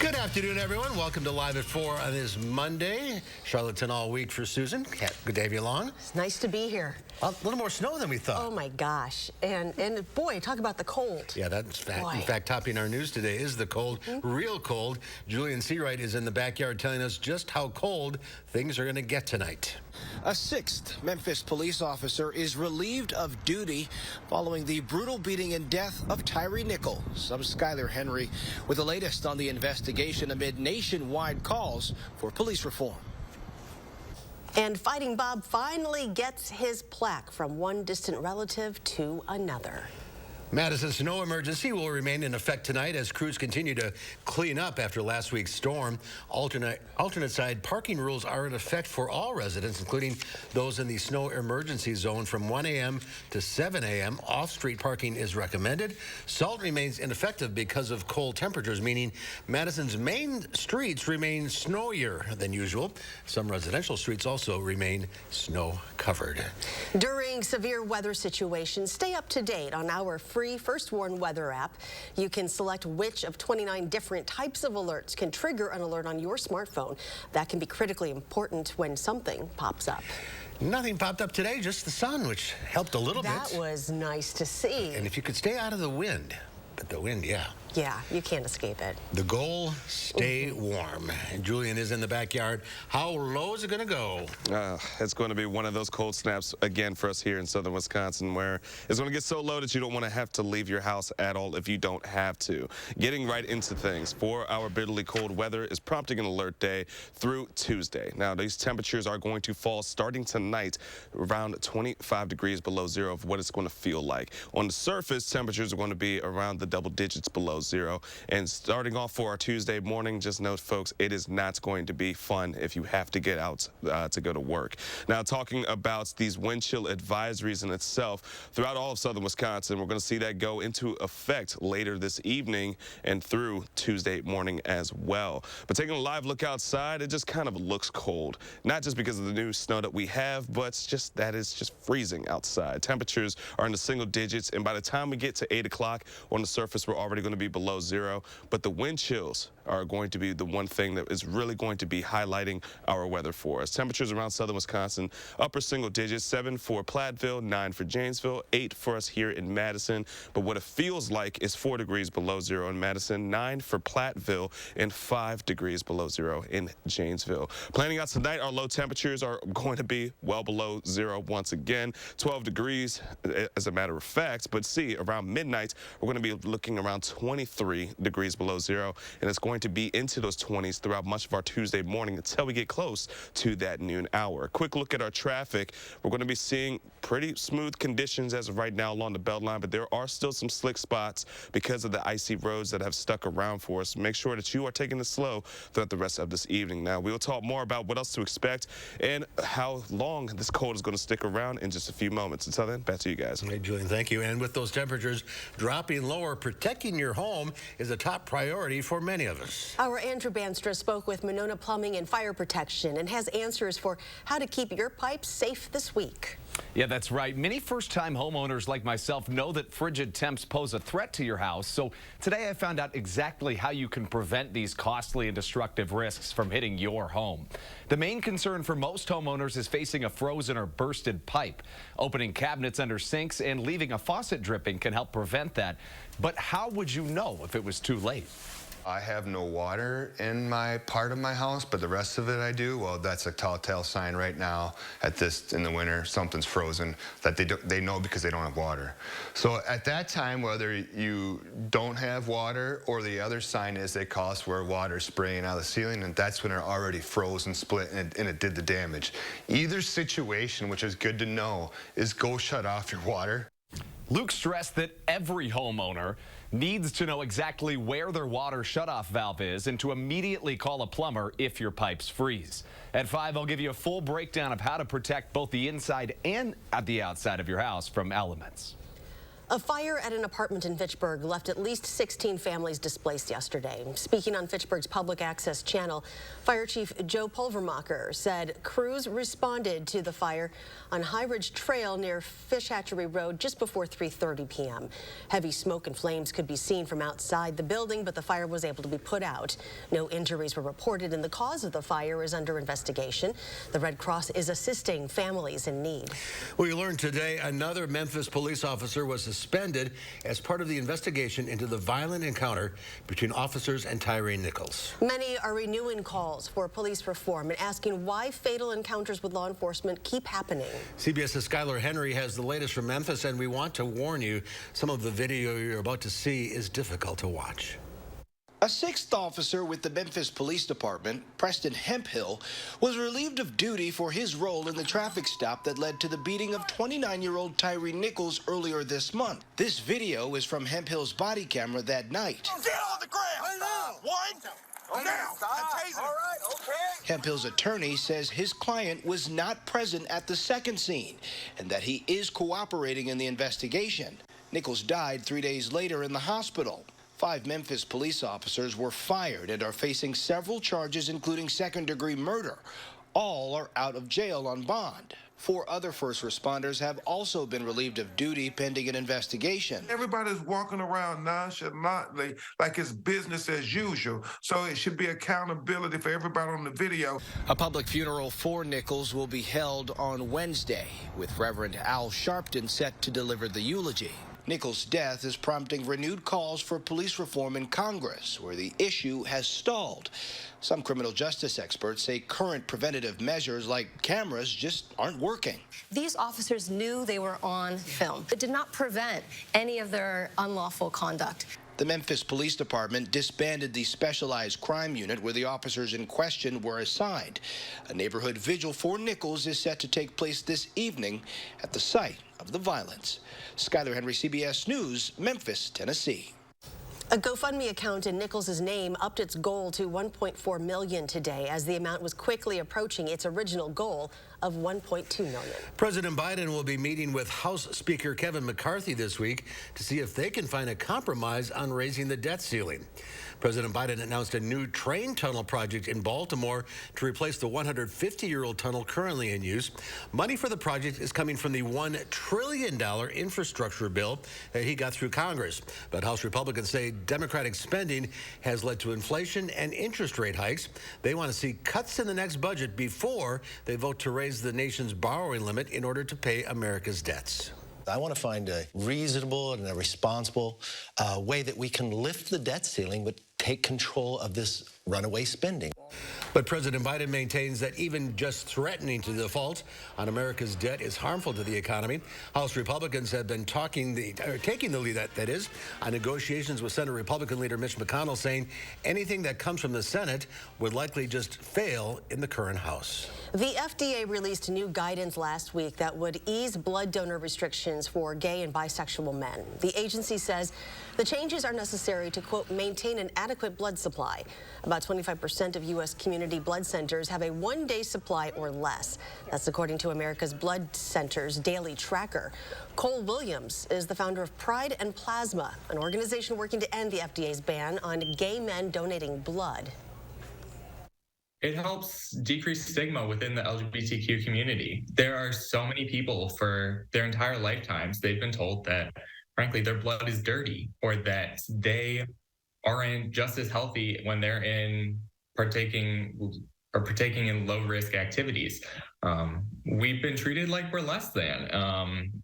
Good afternoon, everyone. Welcome to Live at 4 on this Monday. Charlottetown all week for Susan. Good to have you along. It's nice to be here. A little more snow than we thought. Oh, my gosh. And boy, talk about the cold. Yeah, that's fact. In fact, topping our news today is the cold, real cold. Julian Seawright is in the backyard telling us just how cold things are going to get tonight. A sixth Memphis police officer is relieved of duty following the brutal beating and death of Tyree Nichols. I'm Skyler Henry with the latest on the investigation amid nationwide calls for police reform. And Fighting Bob finally gets his plaque from one distant relative to another. Madison's snow emergency will remain in effect tonight as crews continue to clean up after last week's storm. Alternate side parking rules are in effect for all residents, including those in the snow emergency zone from 1 a.m. to 7 a.m. Off-street parking is recommended. Salt remains ineffective because of cold temperatures, meaning Madison's main streets remain snowier than usual. Some residential streets also remain snow-covered. During severe weather situations, stay up to date on our free First Warn weather app. You can select which of 29 different types of alerts can trigger an alert on your smartphone. That can be critically important when something pops up. Nothing popped up today, just the sun, which helped a little bit. That was nice to see. And if you could stay out of the wind, but the wind, yeah. Yeah, you can't escape it. The goal, stay warm. And Julian is in the backyard. How low is it going to go? It's going to be one of those cold snaps again for us here in southern Wisconsin, where it's going to get so low that you don't want to have to leave your house at all if you don't have to. Getting right into things, 4-hour bitterly cold weather is prompting an alert day through Tuesday. Now, these temperatures are going to fall starting tonight around 25 degrees below zero of what it's going to feel like. On the surface, temperatures are going to be around the double digits below zero. And starting off for our Tuesday morning, just note, folks, it is not going to be fun if you have to get out to go to work. Now, talking about these wind chill advisories in itself, throughout all of southern Wisconsin, we're going to see that go into effect later this evening and through Tuesday morning as well. But taking a live look outside, it just kind of looks cold. Not just because of the new snow that we have, but it's just that it's just freezing outside. Temperatures are in the single digits, and by the time we get to 8 o'clock on the surface, we're already going to be below zero. But the wind chills are going to be the one thing that is really going to be highlighting our weather for us. Temperatures around southern Wisconsin, upper single digits, 7 for Platteville, 9 for Janesville, 8 for us here in Madison. But what it feels like is 4 degrees below zero in Madison, 9 for Platteville, and 5 degrees below zero in Janesville. Planning out tonight, our low temperatures are going to be well below zero once again, 12 degrees as a matter of fact. But see, around midnight, we're going to be looking around 23 degrees below zero, and it's going to be into those 20s throughout much of our Tuesday morning until we get close to that noon hour. Quick look at our traffic. We're going to be seeing pretty smooth conditions as of right now along the Beltline, but there are still some slick spots because of the icy roads that have stuck around for us. Make sure that you are taking it slow throughout the rest of this evening. Now, we'll talk more about what else to expect and how long this cold is going to stick around in just a few moments. Until then, back to you guys. Hey, Julian, thank you. And with those temperatures dropping lower, protecting your home is a top priority for many of us. Our Andrew Banstra spoke with Monona Plumbing and Fire Protection and has answers for how to keep your pipes safe this week. Yeah, that's right. Many first-time homeowners like myself know that frigid temps pose a threat to your house. So today I found out exactly how you can prevent these costly and destructive risks from hitting your home. The main concern for most homeowners is facing a frozen or bursted pipe. Opening cabinets under sinks and leaving a faucet dripping can help prevent that. But how would you know if it was too late? I have no water in my part of my house, but the rest of it I do. Well, that's a telltale sign right now in the winter, something's frozen, that they know because they don't have water. So at that time, whether you don't have water or the other sign is they call us where water's spraying out of the ceiling, and that's when they're already frozen, split, and it did the damage. Either situation, which is good to know, is go shut off your water. Luke stressed that every homeowner needs to know exactly where their water shutoff valve is and to immediately call a plumber if your pipes freeze. At 5, I'll give you a full breakdown of how to protect both the inside and the outside of your house from elements. A fire at an apartment in Fitchburg left at least 16 families displaced yesterday. Speaking on Fitchburg's public access channel, Fire Chief Joe Pulvermacher said crews responded to the fire on High Ridge Trail near Fish Hatchery Road just before 3:30 p.m. Heavy smoke and flames could be seen from outside the building, but the fire was able to be put out. No injuries were reported, and the cause of the fire is under investigation. The Red Cross is assisting families in need. We learned today another Memphis police officer was suspended as part of the investigation into the violent encounter between officers and Tyree Nichols. Many are renewing calls for police reform and asking why fatal encounters with law enforcement keep happening. CBS's Skylar Henry has the latest from Memphis, and we want to warn you, some of the video you're about to see is difficult to watch. A sixth officer with the Memphis Police Department, Preston Hemphill, was relieved of duty for his role in the traffic stop that led to the beating of 29-year-old Tyree Nichols earlier this month. This video is from Hemphill's body camera that night. Get on the ground! One! Now! All right, okay. Hemphill's attorney says his client was not present at the second scene and that he is cooperating in the investigation. Nichols died 3 days later in the hospital. 5 Memphis police officers were fired and are facing several charges, including second-degree murder. All are out of jail on bond. 4 other first responders have also been relieved of duty pending an investigation. Everybody's walking around nonchalantly like it's business as usual, so it should be accountability for everybody on the video. A public funeral for Nichols will be held on Wednesday, with Reverend Al Sharpton set to deliver the eulogy. Nichols' death is prompting renewed calls for police reform in Congress, where the issue has stalled. Some criminal justice experts say current preventative measures like cameras just aren't working. These officers knew they were on film. It did not prevent any of their unlawful conduct. The Memphis Police Department disbanded the specialized crime unit where the officers in question were assigned. A neighborhood vigil for Nichols is set to take place this evening at the site of the violence. Skylar Henry, CBS News, Memphis, Tennessee. A GoFundMe account in Nichols' name upped its goal to $1.4 million today, as the amount was quickly approaching its original goal of $1.2 million. President Biden will be meeting with House Speaker Kevin McCarthy this week to see if they can find a compromise on raising the debt ceiling. President Biden announced a new train tunnel project in Baltimore to replace the 150-year-old tunnel currently in use. Money for the project is coming from the $1 trillion infrastructure bill that he got through Congress. But House Republicans say Democratic spending has led to inflation and interest rate hikes. They want to see cuts in the next budget before they vote to raise the nation's borrowing limit in order to pay America's debts. I want to find a reasonable and a responsible way that we can lift the debt ceiling but take control of this runaway spending. But President Biden maintains that even just threatening to default on America's debt is harmful to the economy. House Republicans have been taking the lead, that is, on negotiations with Senate Republican leader Mitch McConnell, saying anything that comes from the Senate would likely just fail in the current House. The FDA released new guidance last week that would ease blood donor restrictions for gay and bisexual men. The agency says the changes are necessary to, quote, maintain an adequate blood supply. About 25% of U.S. community blood centers have a one-day supply or less. That's according to America's Blood Center's daily tracker. Cole Williams is the founder of Pride and Plasma, an organization working to end the FDA's ban on gay men donating blood. It helps decrease stigma within the LGBTQ community. There are so many people for their entire lifetimes, they've been told that, frankly, their blood is dirty, or that they aren't just as healthy when they're partaking in low-risk activities. We've been treated like we're less than,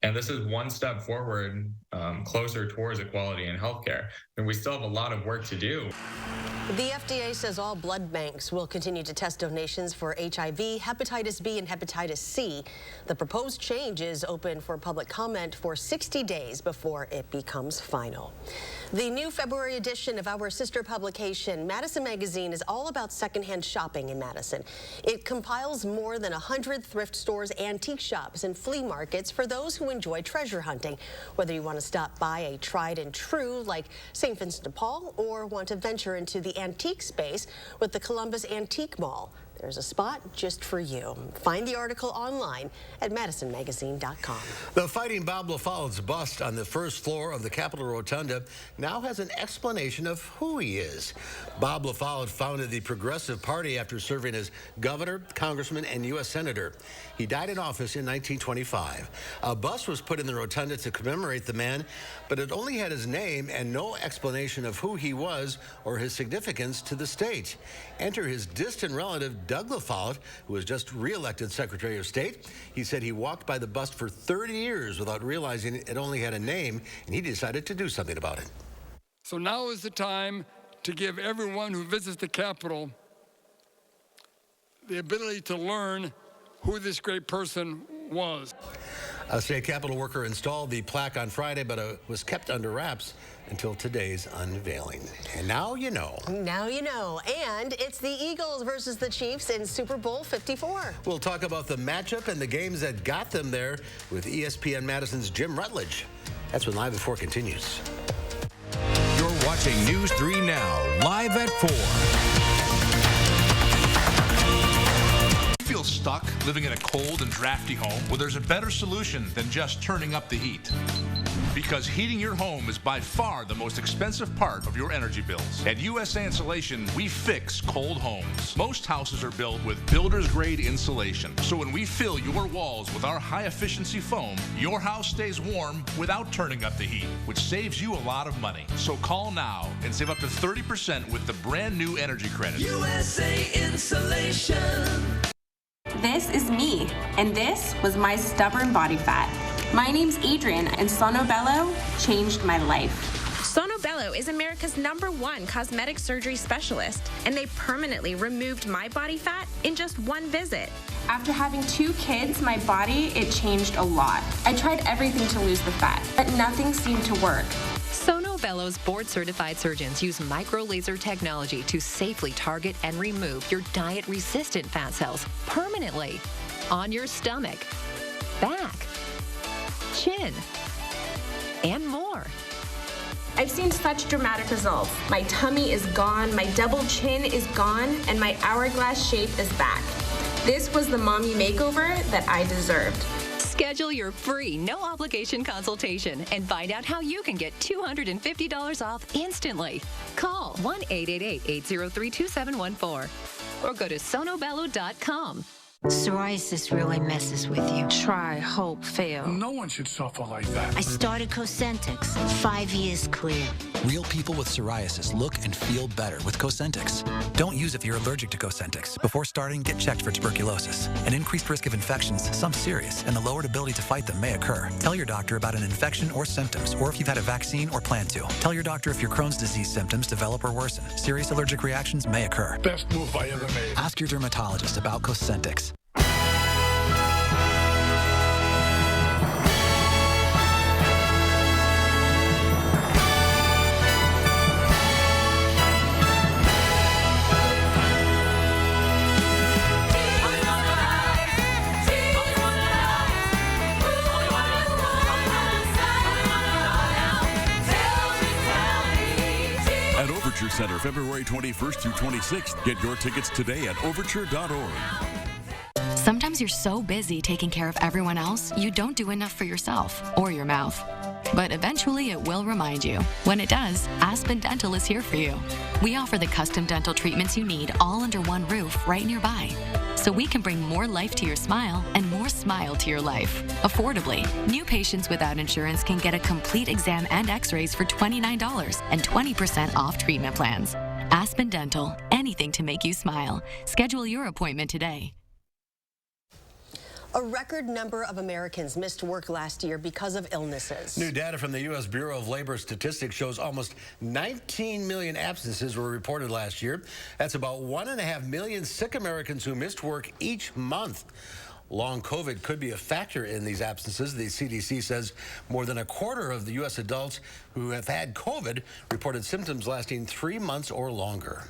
and this is one step forward closer towards equality in healthcare. And we still have a lot of work to do. The FDA says all blood banks will continue to test donations for HIV, hepatitis B, and hepatitis C. The proposed change is open for public comment for 60 days before it becomes final. The new February edition of our sister publication, Madison Magazine, is all about secondhand shopping in Madison. It compiles more than 100 thrift stores, antique shops, and flea markets for those who enjoy treasure hunting. Whether you want to stop by a tried and true like St. Vincent de Paul or want to venture into the antique space with the Columbus Antique Mall, there's a spot just for you. Find the article online at madisonmagazine.com. The Fighting Bob LaFollette's bust on the first floor of the Capitol Rotunda now has an explanation of who he is. Bob LaFollette founded the Progressive Party after serving as governor, congressman, and U.S. senator. He died in office in 1925. A bust was put in the rotunda to commemorate the man, but it only had his name and no explanation of who he was or his significance to the state. Enter his distant relative, Doug LaFollette, who was just re-elected Secretary of State. He said he walked by the bust for 30 years without realizing it only had a name, and he decided to do something about it. So now is the time to give everyone who visits the Capitol the ability to learn who this great person was. A state Capitol worker installed the plaque on Friday, but it was kept under wraps until today's unveiling. And now you know. Now you know. And it's the Eagles versus the Chiefs in Super Bowl 54. We'll talk about the matchup and the games that got them there with ESPN Madison's Jim Rutledge. That's when Live at 4 continues. You're watching News 3 Now, live at 4. Feel stuck living in a cold and drafty home? Well, there's a better solution than just turning up the heat. Because heating your home is by far the most expensive part of your energy bills. At USA Insulation, we fix cold homes. Most houses are built with builder's grade insulation. So when we fill your walls with our high efficiency foam, your house stays warm without turning up the heat, which saves you a lot of money. So call now and save up to 30% with the brand new energy credit. USA Insulation. This is me, and this was my stubborn body fat. My name's Adrian, and Sono Bello changed my life. Sono Bello is America's #1 cosmetic surgery specialist, and they permanently removed my body fat in just one visit. After having 2 kids, my body, it changed a lot. I tried everything to lose the fat, but nothing seemed to work. Sono Bello's board-certified surgeons use micro-laser technology to safely target and remove your diet-resistant fat cells permanently on your stomach, back, chin, and more. I've seen such dramatic results. My tummy is gone, my double chin is gone, and my hourglass shape is back. This was the mommy makeover that I deserved. Schedule your free, no-obligation consultation and find out how you can get $250 off instantly. Call 1-888-803-2714 or go to sonobello.com. Psoriasis really messes with you. Try, hope, fail. No one should suffer like that. I started Cosentix. 5 years clear. Real people with psoriasis look and feel better with Cosentix. Don't use if you're allergic to Cosentix. Before starting, get checked for tuberculosis. An increased risk of infections, some serious, and the lowered ability to fight them may occur. Tell your doctor about an infection or symptoms, or if you've had a vaccine or plan to. Tell your doctor if your Crohn's disease symptoms develop or worsen. Serious allergic reactions may occur. Best move I ever made. Ask your dermatologist about Cosentix. At Overture Center, February 21st through 26th. Get your tickets today at overture.org. Sometimes you're so busy taking care of everyone else, you don't do enough for yourself or your mouth. But eventually it will remind you. When it does, Aspen Dental is here for you. We offer the custom dental treatments you need all under one roof right nearby. So we can bring more life to your smile and more smile to your life, affordably. New patients without insurance can get a complete exam and x-rays for $29 and 20% off treatment plans. Aspen Dental, anything to make you smile. Schedule your appointment today. A record number of Americans missed work last year because of illnesses. New data from the U.S. Bureau of Labor Statistics shows almost 19 million absences were reported last year. That's about 1.5 million sick Americans who missed work each month. Long COVID could be a factor in these absences. The CDC says more than a quarter of the U.S. adults who have had COVID reported symptoms lasting 3 months or longer.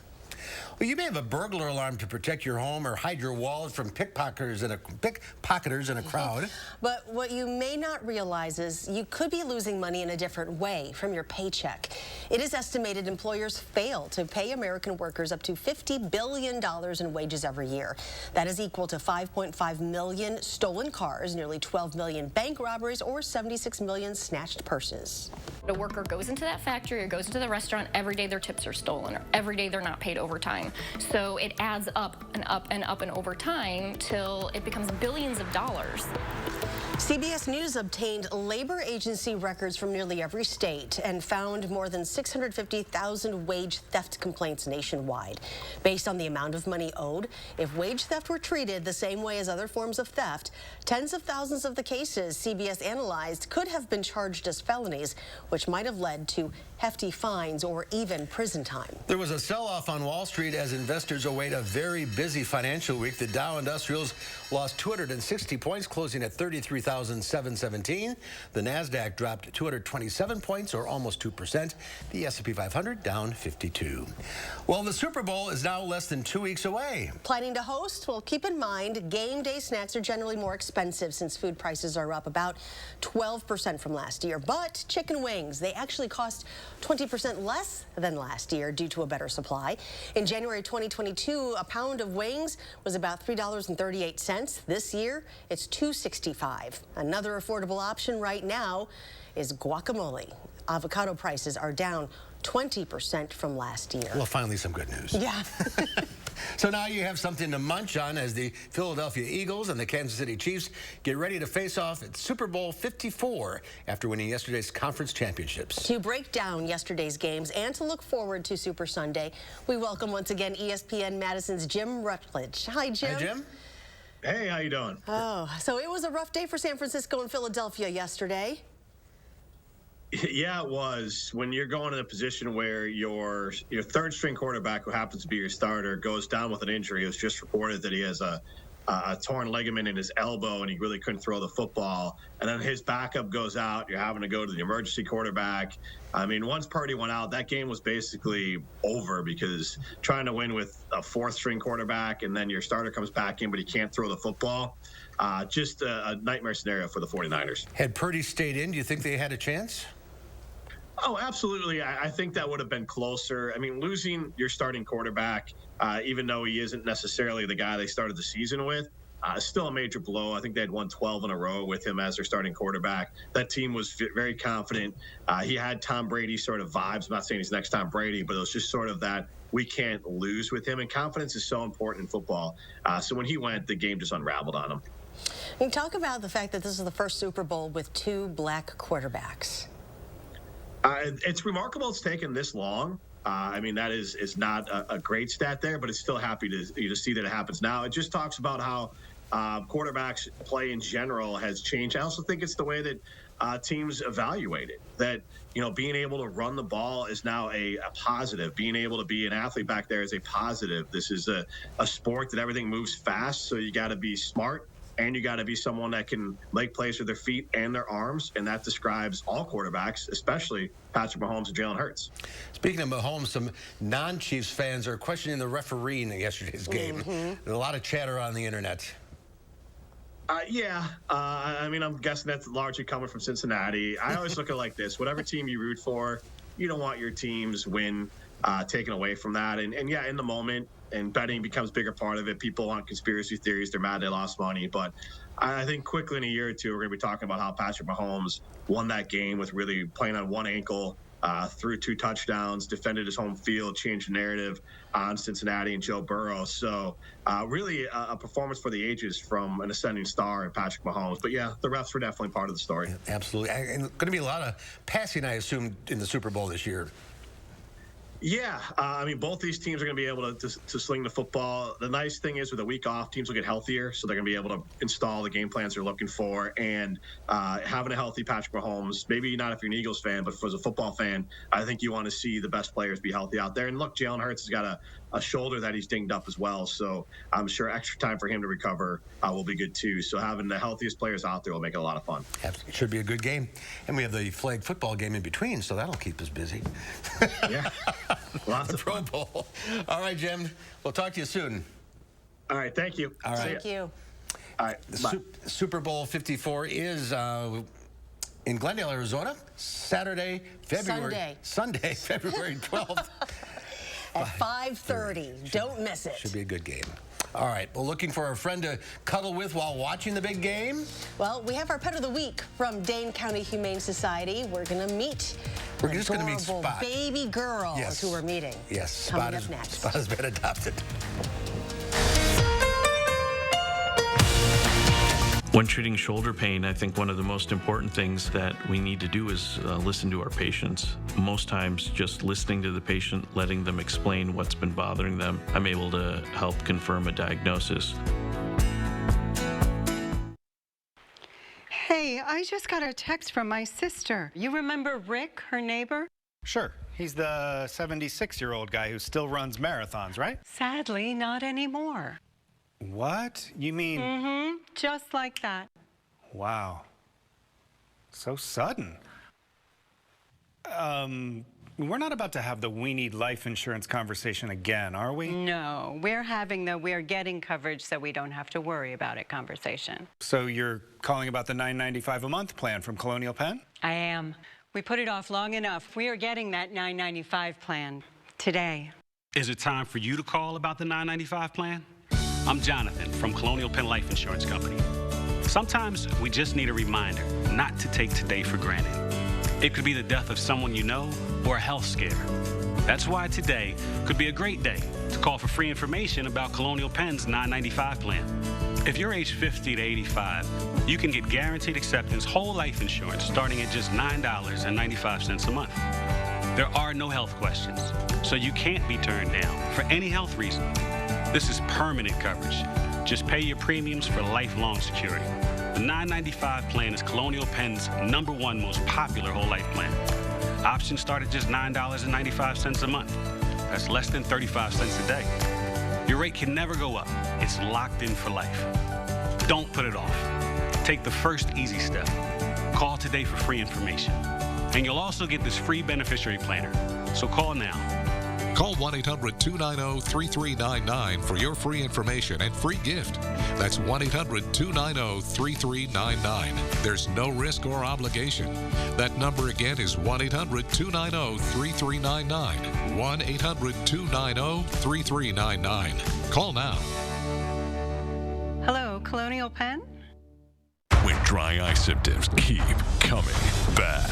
Well, you may have a burglar alarm to protect your home or hide your wallet from pickpocketers in a crowd. But what you may not realize is you could be losing money in a different way from your paycheck. It is estimated employers fail to pay American workers up to $50 billion in wages every year. That is equal to 5.5 million stolen cars, nearly 12 million bank robberies, or 76 million snatched purses. A worker goes into that factory or goes into the restaurant, every day their tips are stolen, or every day they're not paid overtime. So it adds up and up and up and over time till it becomes billions of dollars. CBS News obtained labor agency records from nearly every state and found more than 650,000 wage theft complaints nationwide. Based on the amount of money owed, if wage theft were treated the same way as other forms of theft, tens of thousands of the cases CBS analyzed could have been charged as felonies, which might have led to hefty fines or even prison time. There was a sell-off on Wall Street as investors await a very busy financial week. The Dow Industrials lost 260 points, closing at 33,717. The Nasdaq dropped 227 points, or almost 2%. The S&P 500 down 52. Well, the Super Bowl is now less than 2 weeks away. Planning to host? Well, keep in mind, game day snacks are generally more expensive since food prices are up about 12% from last year. But chicken wings, they actually cost 20% less than last year due to a better supply. In January 2022, a pound of wings was about $3.38. This year, it's $2.65. Another affordable option right now is guacamole. Avocado prices are down 20% from last year. Well, finally some good news. Yeah. So now you have something to munch on as the Philadelphia Eagles and the Kansas City Chiefs get ready to face off at Super Bowl 54 after winning yesterday's conference championships. To break down yesterday's games and to look forward to Super Sunday, we welcome once again ESPN Madison's Jim Rutledge. Hi, Jim. Hi, Jim. Hey, how you doing? Oh, so it was a rough day for San Francisco and Philadelphia yesterday. Yeah, it was. When you're going in a position where your third string quarterback, who happens to be your starter, goes down with an injury. It was just reported that he has a torn ligament in his elbow and he really couldn't throw the football. And then his backup goes out. You're having to go to the emergency quarterback. I mean, once Purdy went out, that game was basically over because trying to win with a fourth string quarterback and then your starter comes back in, but he can't throw the football. Just a nightmare scenario for the 49ers. Had Purdy stayed in, do you think they had a chance? Oh, absolutely. I think that would have been closer. I mean, losing your starting quarterback, even though he isn't necessarily the guy they started the season with, is still a major blow. I think they had won 12 in a row with him as their starting quarterback. That team was very confident. He had Tom Brady sort of vibes. I'm not saying he's next Tom Brady, but it was just sort of that we can't lose with him. And confidence is so important in football. So when he went, the game just unraveled on him. Can you talk about the fact that this is the first Super Bowl with two black quarterbacks? It's remarkable it's taken this long. I mean, that is not a great stat there, but it's still happy to see that it happens now. It just talks about how quarterbacks play in general has changed. I also think it's the way that teams evaluate it, that, being able to run the ball is now a positive. Being able to be an athlete back there is a positive. This is a sport that everything moves fast, so you got to be smart. And you got to be someone that can make plays with their feet and their arms, and that describes all quarterbacks, especially Patrick Mahomes and Jalen Hurts. Speaking of Mahomes, some non-Chiefs fans are questioning the referee in yesterday's game. There's a lot of chatter on the internet. I mean, I'm guessing that's largely coming from Cincinnati. I always look at it like this. Whatever team you root for, you don't want your team's win taken away from that. And yeah, in the moment, and betting becomes a bigger part of it. People want conspiracy theories. They're mad they lost money. But I think quickly in a year or two, we're going to be talking about how Patrick Mahomes won that game with really playing on one ankle, threw 2 touchdowns, defended his home field, changed the narrative on Cincinnati and Joe Burrow. So really a performance for the ages from an ascending star in Patrick Mahomes. But yeah, the refs were definitely part of the story. Yeah, absolutely. And going to be a lot of passing, I assume, in the Super Bowl this year. Yeah, I mean, both these teams are going to be able to sling the football. The nice thing is with a week off, teams will get healthier, so they're going to be able to install the game plans they're looking for. And having a healthy Patrick Mahomes, maybe not if you're an Eagles fan, but as a football fan, I think you want to see the best players be healthy out there. And look, Jalen Hurts has got a shoulder that he's dinged up as well. So I'm sure extra time for him to recover will be good too. So having the healthiest players out there will make it a lot of fun. It should be a good game. And we have the flag football game in between, so that'll keep us busy. Yeah, lots of Pro Bowl. All right, Jim. We'll talk to you soon. All right, thank you. All right. Thank you. All right, Super Bowl 54 is in Glendale, Arizona, Sunday, February 12th. At 5:30. Don't miss it. Should be a good game. All right. Well, looking for a friend to cuddle with while watching the big game? Well, we have our pet of the week from Dane County Humane Society. We're going to meet Spot. Baby girls who we're meeting. Yes, Spot up next. Spot has been adopted. When treating shoulder pain, I think one of the most important things that we need to do is listen to our patients. Most times, just listening to the patient, letting them explain what's been bothering them, I'm able to help confirm a diagnosis. Hey, I just got a text from my sister. You remember Rick, her neighbor? Sure. He's the 76-year-old guy who still runs marathons, right? Sadly, not anymore. What? You mean... Mm-hmm. Just like that. Wow. So sudden. We're not about to have the we need life insurance conversation again, are we? No, we're having the we're getting coverage so we don't have to worry about it conversation. So you're calling about the $9.95 a month plan from Colonial Penn? I am. We put it off long enough. We are getting that $9.95 plan today. Is it time for you to call about the $9.95 plan? I'm Jonathan from Colonial Penn Life Insurance Company. Sometimes we just need a reminder not to take today for granted. It could be the death of someone you know or a health scare. That's why today could be a great day to call for free information about Colonial Penn's $9.95 plan. If you're age 50 to 85, you can get guaranteed acceptance whole life insurance starting at just $9.95 a month. There are no health questions, so you can't be turned down for any health reason. This is permanent coverage. Just pay your premiums for lifelong security. The $9.95 plan is Colonial Penn's #1 most popular whole life plan. Options start at just $9.95 a month. That's less than 35 cents a day. Your rate can never go up. It's locked in for life. Don't put it off. Take the first easy step. Call today for free information. And you'll also get this free beneficiary planner. So call now. Call 1-800-290-3399 for your free information and free gift. That's 1-800-290-3399. There's no risk or obligation. That number again is 1-800-290-3399. 1-800-290-3399. Call now. Hello, Colonial Penn? When dry eye symptoms keep coming back,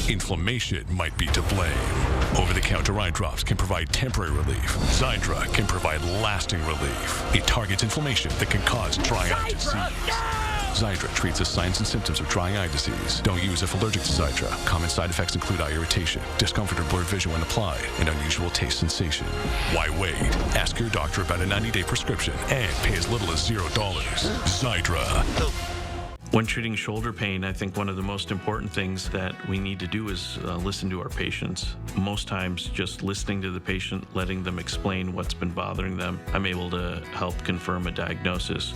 inflammation might be to blame. Over-the-counter eye drops can provide temporary relief. Xiidra can provide lasting relief. It targets inflammation that can cause dry eye disease. Xiidra treats the signs and symptoms of dry eye disease. Don't use if allergic to Xiidra. Common side effects include eye irritation, discomfort or blurred vision when applied, and unusual taste sensation. Why wait? Ask your doctor about a 90-day prescription and pay as little as $0. Xiidra. When treating shoulder pain, I think one of the most important things that we need to do is listen to our patients. Most times, just listening to the patient, letting them explain what's been bothering them, I'm able to help confirm a diagnosis.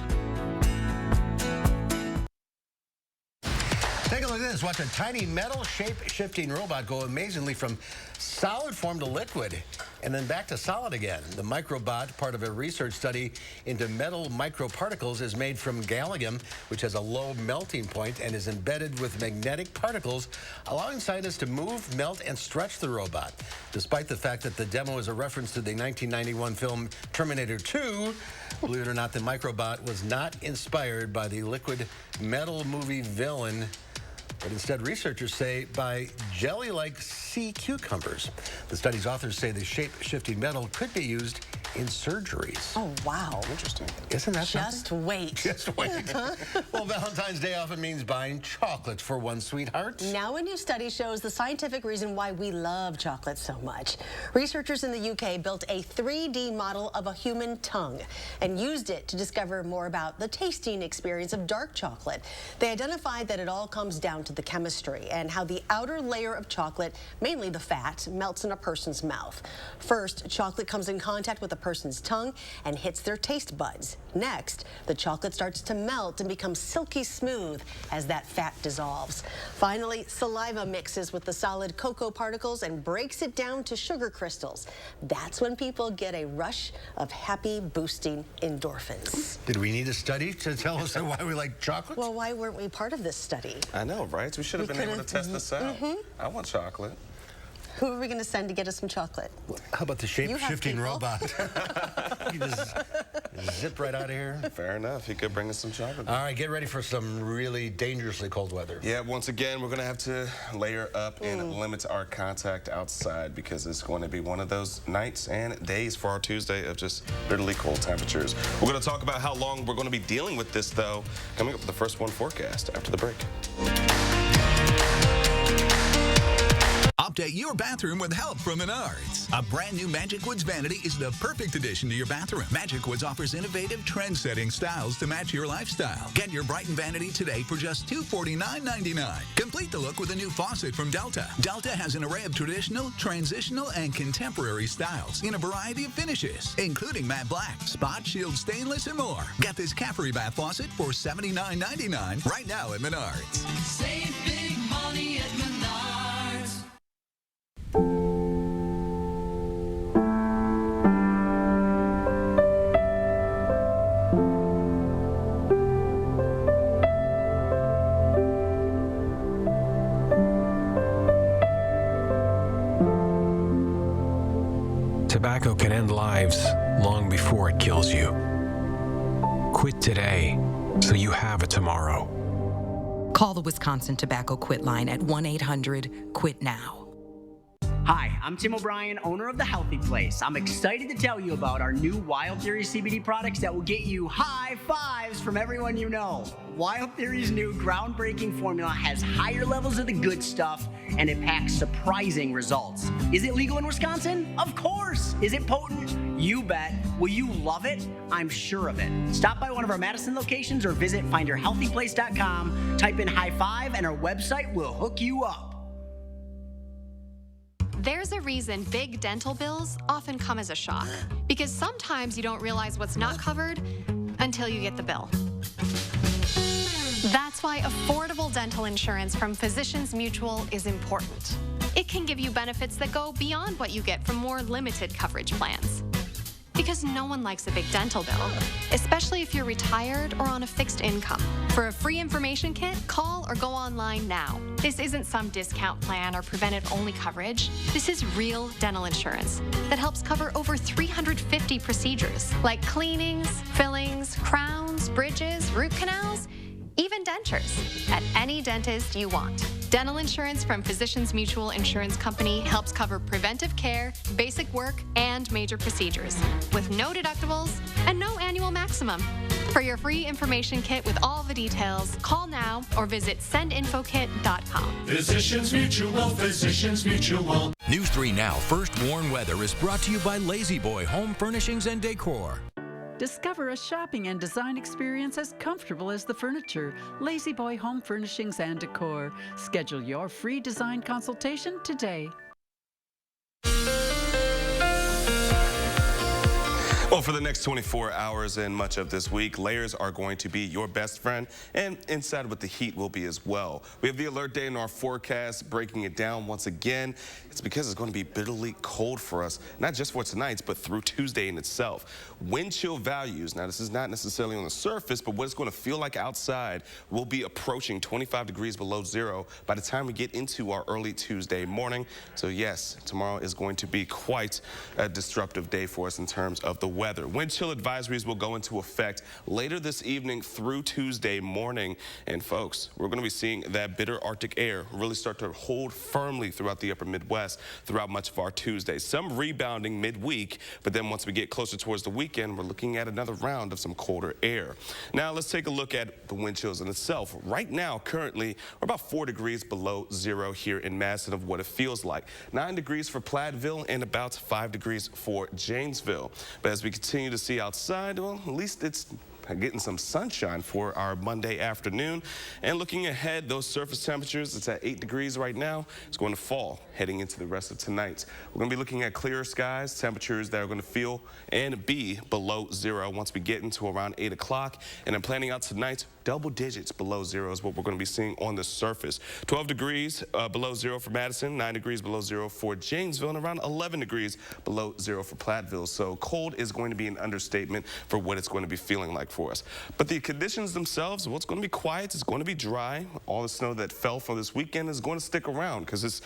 Take a look at this. Watch a tiny metal shape-shifting robot go amazingly from solid form to liquid and then back to solid again. The microbot, part of a research study into metal microparticles, is made from gallium, which has a low melting point and is embedded with magnetic particles, allowing scientists to move, melt, and stretch the robot. Despite the fact that the demo is a reference to the 1991 film Terminator 2, believe it or not, the microbot was not inspired by the liquid metal movie villain, but instead researchers say by jelly-like sea cucumbers. The study's authors say the shape-shifting metal could be used in surgeries. Oh, wow. Interesting. Isn't that Just something? wait. Just wait. Well, Valentine's Day often means buying chocolate for one's sweetheart. Now a new study shows the scientific reason why we love chocolate so much. Researchers in the UK built a 3D model of a human tongue and used it to discover more about the tasting experience of dark chocolate. They identified that it all comes down to the chemistry and how the outer layer of chocolate, mainly the fat, melts in a person's mouth. First, chocolate comes in contact with a person's tongue and hits their taste buds. Next, the chocolate starts to melt and become silky smooth as that fat dissolves. Finally, saliva mixes with the solid cocoa particles and breaks it down to sugar crystals. That's when people get a rush of happy, boosting endorphins. Did we need a study to tell us why we like chocolate? Well, why weren't we part of this study? I know, right? We should have been able to test this out. I want chocolate. Who are we going to send to get us some chocolate? How about the shape-shifting robot? You just zip right out of here. Fair enough. He could bring us some chocolate. All right, get ready for some really dangerously cold weather. Yeah, once again, we're going to have to layer up and limit our contact outside because it's going to be one of those nights and days for our Tuesday of just bitterly cold temperatures. We're going to talk about how long we're going to be dealing with this, though, coming up with the First Warn forecast after the break. Update your bathroom with help from Menards. A brand new Magic Woods vanity is the perfect addition to your bathroom. Magic Woods offers innovative, trend-setting styles to match your lifestyle. Get your Brighton vanity today for just $249.99. Complete the look with a new faucet from Delta. Delta has an array of traditional, transitional, and contemporary styles in a variety of finishes, including matte black, spot shield stainless, and more. Get this Caffrey bath faucet for $79.99 right now at Menards. Save big money at Menards. Tobacco can end lives long before it kills you. Quit today so you have a tomorrow. Call the Wisconsin Tobacco Quit line at 1-800-QUIT-NOW. Hi, I'm Tim O'Brien, owner of The Healthy Place. I'm excited to tell you about our new Wild Theory CBD products that will get you high fives from everyone you know. Wild Theory's new groundbreaking formula has higher levels of the good stuff, and it packs surprising results. Is it legal in Wisconsin? Of course. Is it potent? You bet. Will you love it? I'm sure of it. Stop by one of our Madison locations or visit findyourhealthyplace.com, type in high five, and our website will hook you up. There's a reason big dental bills often come as a shock, because sometimes you don't realize what's not covered until you get the bill. That's why affordable dental insurance from Physicians Mutual is important. It can give you benefits that go beyond what you get from more limited coverage plans. Because no one likes a big dental bill, especially if you're retired or on a fixed income. For a free information kit, call or go online now. This isn't some discount plan or preventive-only coverage. This is real dental insurance that helps cover over 350 procedures, like cleanings, fillings, crowns, bridges, root canals, even dentures, at any dentist you want. Dental insurance from Physicians Mutual Insurance Company helps cover preventive care, basic work, and major procedures, with no deductibles and no annual maximum. For your free information kit with all the details, call now or visit sendinfokit.com. Physicians Mutual, Physicians Mutual. News 3 Now First Warn Weather is brought to you by Lazy Boy Home Furnishings and Decor. Discover a shopping and design experience as comfortable as the furniture. Lazy Boy Home Furnishings and Decor. Schedule your free design consultation today. Well, for the next 24 hours and much of this week, layers are going to be your best friend, and inside with the heat will be as well. We have the alert day in our forecast, breaking it down once again. It's because it's going to be bitterly cold for us, not just for tonight's, but through Tuesday in itself. Wind chill values, now this is not necessarily on the surface, but what it's going to feel like outside will be approaching 25 degrees below zero by the time we get into our early Tuesday morning. So yes, tomorrow is going to be quite a disruptive day for us in terms of the weather. Wind chill advisories will go into effect later this evening through Tuesday morning. And folks, we're going to be seeing that bitter Arctic air really start to hold firmly throughout the upper Midwest throughout much of our Tuesday. Some rebounding midweek, but then once we get closer towards the weekend, we're looking at another round of some colder air. Now let's take a look at the wind chills in itself. Right now, currently, we're about 4 degrees below zero here in Madison of what it feels like. 9 degrees for Platteville and about 5 degrees for Janesville. But as we continue to see outside, well, at least it's getting some sunshine for our Monday afternoon. And looking ahead, those surface temperatures, it's at 8 degrees right now. It's going to fall heading into the rest of tonight. We're going to be looking at clearer skies, temperatures that are going to feel and be below zero once we get into around 8 o'clock. And I'm planning out tonight, double digits below zero is what we're going to be seeing on the surface. 12 degrees below zero for Madison, 9 degrees below zero for Janesville, and around 11 degrees below zero for Platteville. So cold is going to be an understatement for what it's going to be feeling like for us. But the conditions themselves, well, it's going to be quiet, it's going to be dry. All the snow that fell for this weekend is going to stick around because it's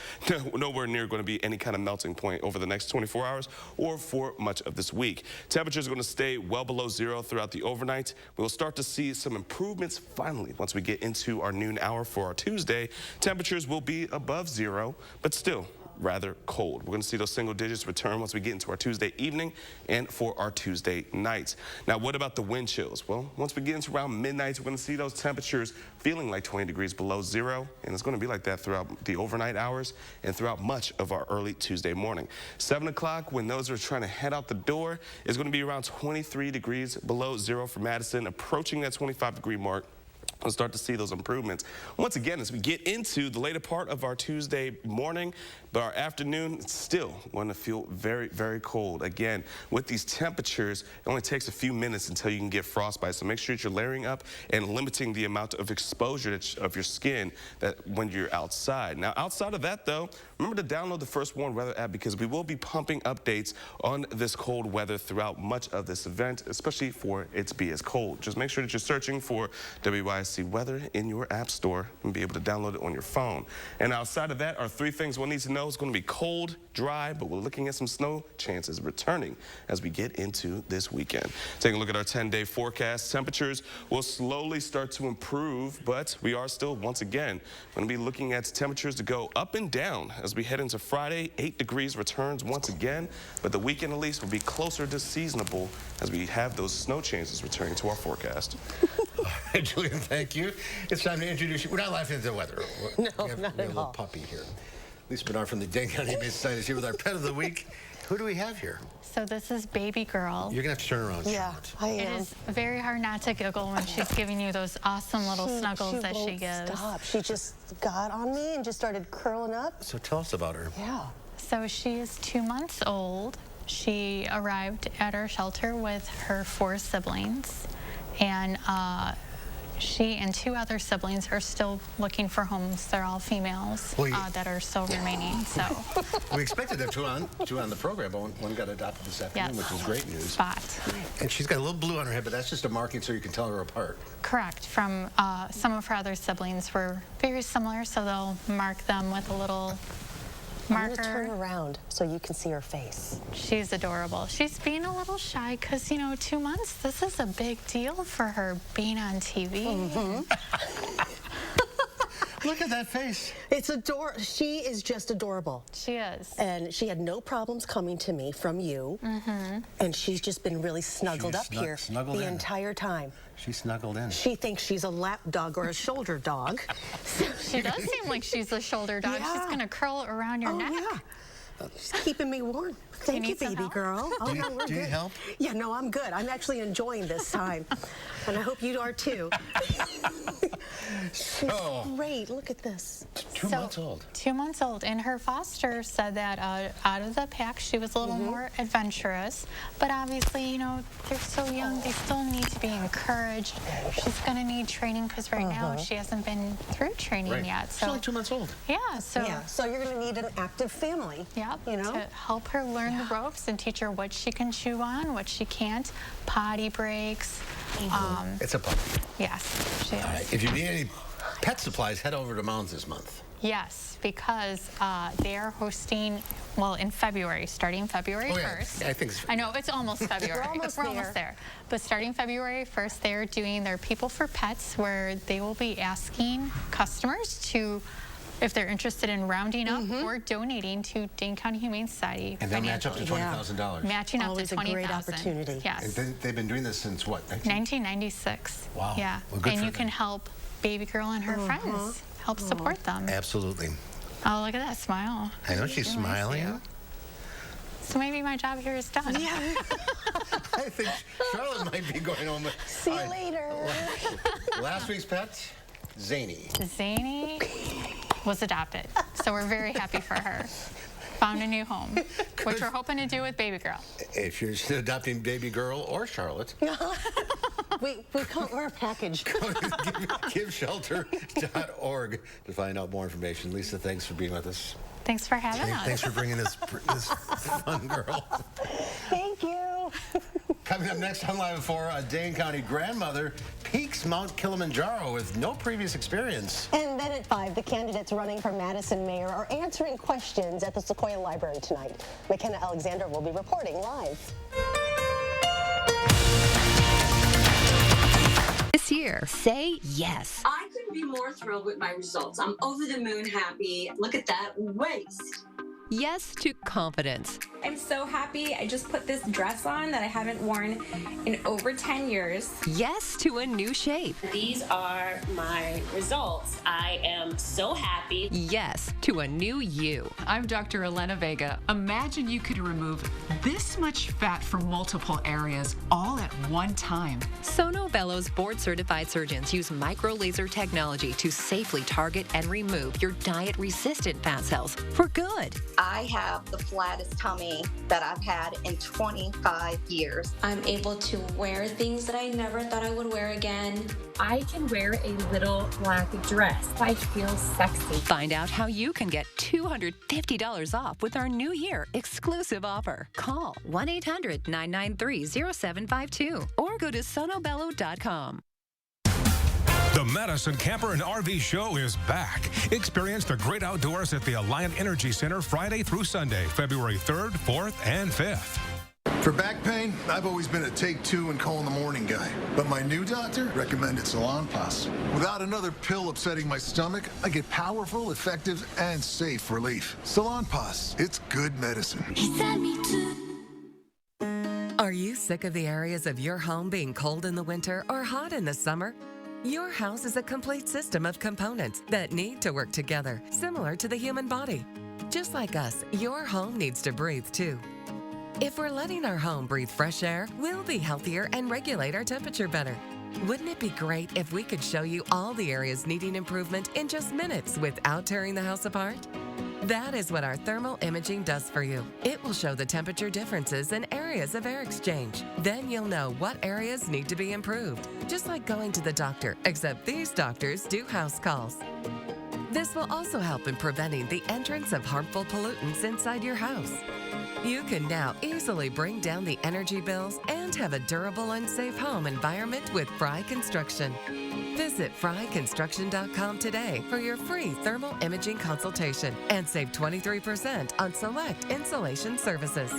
nowhere near going to be any kind of melting point over the next 24 hours or for much of this week. Temperatures are going to stay well below zero throughout the overnight. We'll start to see some improvements finally once we get into our noon hour for our Tuesday. Temperatures will be above zero, but still rather cold. We're going to see those single digits return once we get into our Tuesday evening and for our Tuesday night. Now, what about the wind chills? Well, once we get into around midnight, we're going to see those temperatures feeling like 20 degrees below zero, and it's going to be like that throughout the overnight hours and throughout much of our early Tuesday morning. 7 o'clock, when those are trying to head out the door, is going to be around 23 degrees below zero for Madison, approaching that 25-degree mark. We'll start to see those improvements. Once again, as we get into the later part of our Tuesday morning, but our afternoon, it's still going to feel very, very cold. Again, with these temperatures, it only takes a few minutes until you can get frostbite. So make sure that you're layering up and limiting the amount of exposure of your skin that when you're outside. Now, outside of that, though, remember to download the First Warn Weather app because we will be pumping updates on this cold weather throughout much of this event, especially for it to be as cold. Just make sure that you're searching for WISC Weather in your app store and be able to download it on your phone. And outside of that are 3 things we'll need to know. It's going to be cold, dry, but we're looking at some snow chances returning as we get into this weekend. Taking a look at our 10-day forecast, temperatures will slowly start to improve, but we are still, once again, going to be looking at temperatures to go up and down as we head into Friday. 8 degrees returns once again, but the weekend at least will be closer to seasonable as we have those snow chances returning to our forecast. All right, Julian, thank you. It's time to introduce you. We're not laughing at the weather. No, not at all. We have a little puppy here. Lisa Bernard from the Dane County Basin site is here with our pet of the week. Who do we have here? So this is Baby Girl. You're going to have to turn around. Yeah, I am. It is very hard not to giggle when she's giving you those awesome little snuggles that she gives. Stop. She just got on me and just started curling up. So tell us about her. Yeah. So she is 2 months old. She arrived at our shelter with her 4 siblings, and she and 2 other siblings are still looking for homes. They're all females that are still remaining. So we expected them to on the program, but one got adopted this afternoon, which is great news. Spot. And she's got a little blue on her head, but that's just a marking so you can tell her apart. Correct. From some of her other siblings were very similar, so they'll mark them with a little marker. I'm gonna turn around so you can see her face. She's adorable. She's being a little shy because, you know, 2 months, this is a big deal for her being on TV. Look at that face. It's adorable. She is just adorable. She is. And she had no problems coming to me from you. And she's just been really snuggled up here the entire time. She snuggled in. She thinks she's a lap dog or a shoulder dog. She does seem like she's a shoulder dog. Yeah. She's going to curl around your neck. Yeah. She's keeping me warm. Thank you, baby girl. Oh, no, we're good. Do you help? Yeah, no, I'm good. I'm actually enjoying this time. And I hope you are too. She's great. Look at this. 2 months old. 2 months old. And her foster said that out of the pack, she was a little more adventurous. But obviously, you know, they're so young, they still need to be encouraged. She's going to need training because right now she hasn't been through training yet. So she's only 2 months old. Yeah, so you're going to need an active family. Yep, you know, to help her learn the ropes and teach her what she can chew on, what she can't, potty breaks. It's a puppy. Yes, she is. All right. If you need any pet supplies, head over to Mounds this month. Yes, because they are hosting, well, in February, starting February 1st. I think I know, it's almost February. We're almost there. But starting February 1st, they're doing their People for Pets, where they will be asking customers to, if they're interested in rounding up or donating to Dane County Humane Society. And they'll match up to $20,000. Matching up to Always $20,000. a great opportunity. Yes. And they've been doing this since what? 1996. Wow. Yeah. Well, good and for you can help Baby Girl and her friends. Help support them. Absolutely. Oh, look at that smile. I know she's smiling. So maybe my job here is done. Yeah. I think Charlotte might be going home. See you later. Last week's pet, Zany. Zany was adopted, so we're very happy for her. Found a new home, which we're hoping to do with baby girl. If you're adopting baby girl or Charlotte, we're a package. GiveShelter.org to find out more information. Lisa, thanks for being with us. Thanks for having us. Thanks for bringing this fun girl. Thank you. Coming up next on Live at 4, a Dane County grandmother peaks Mount Kilimanjaro with no previous experience. And then at 5, the candidates running for Madison mayor are answering questions at the Sequoia Library tonight. McKenna Alexander will be reporting live. This year, say yes. I couldn't be more thrilled with my results. I'm over the moon happy. Look at that waist. Yes to confidence. I'm so happy. I just put this dress on that I haven't worn in over 10 years. Yes to a new shape. These are my results. I am so happy. Yes to a new you. I'm Dr. Elena Vega. Imagine you could remove this much fat from multiple areas all at one time. Sono Bello's board-certified surgeons use micro-laser technology to safely target and remove your diet-resistant fat cells for good. I have the flattest tummy that I've had in 25 years. I'm able to wear things that I never thought I would wear again. I can wear a little black dress. I feel sexy. Find out how you can get $250 off with our New Year exclusive offer. Call 1-800-993-0752 or go to sonobello.com. The Madison Camper and RV Show is back. Experience the great outdoors at the Alliant Energy Center Friday through Sunday, February 3rd, 4th, and 5th. For back pain, I've always been a take 2 and call in the morning guy. But my new doctor recommended Salonpas. Without another pill upsetting my stomach, I get powerful, effective, and safe relief. Salonpas, it's good medicine. Are you sick of the areas of your home being cold in the winter or hot in the summer? Your house is a complete system of components that need to work together, similar to the human body. Just like us, your home needs to breathe too. If we're letting our home breathe fresh air, we'll be healthier and regulate our temperature better. Wouldn't it be great if we could show you all the areas needing improvement in just minutes without tearing the house apart? That is what our thermal imaging does for you. It will show the temperature differences in areas of air exchange. Then you'll know what areas need to be improved, just like going to the doctor, except these doctors do house calls. This will also help in preventing the entrance of harmful pollutants inside your house. You can now easily bring down the energy bills and have a durable and safe home environment with Fry Construction. Visit fryconstruction.com today for your free thermal imaging consultation and save 23% on select insulation services.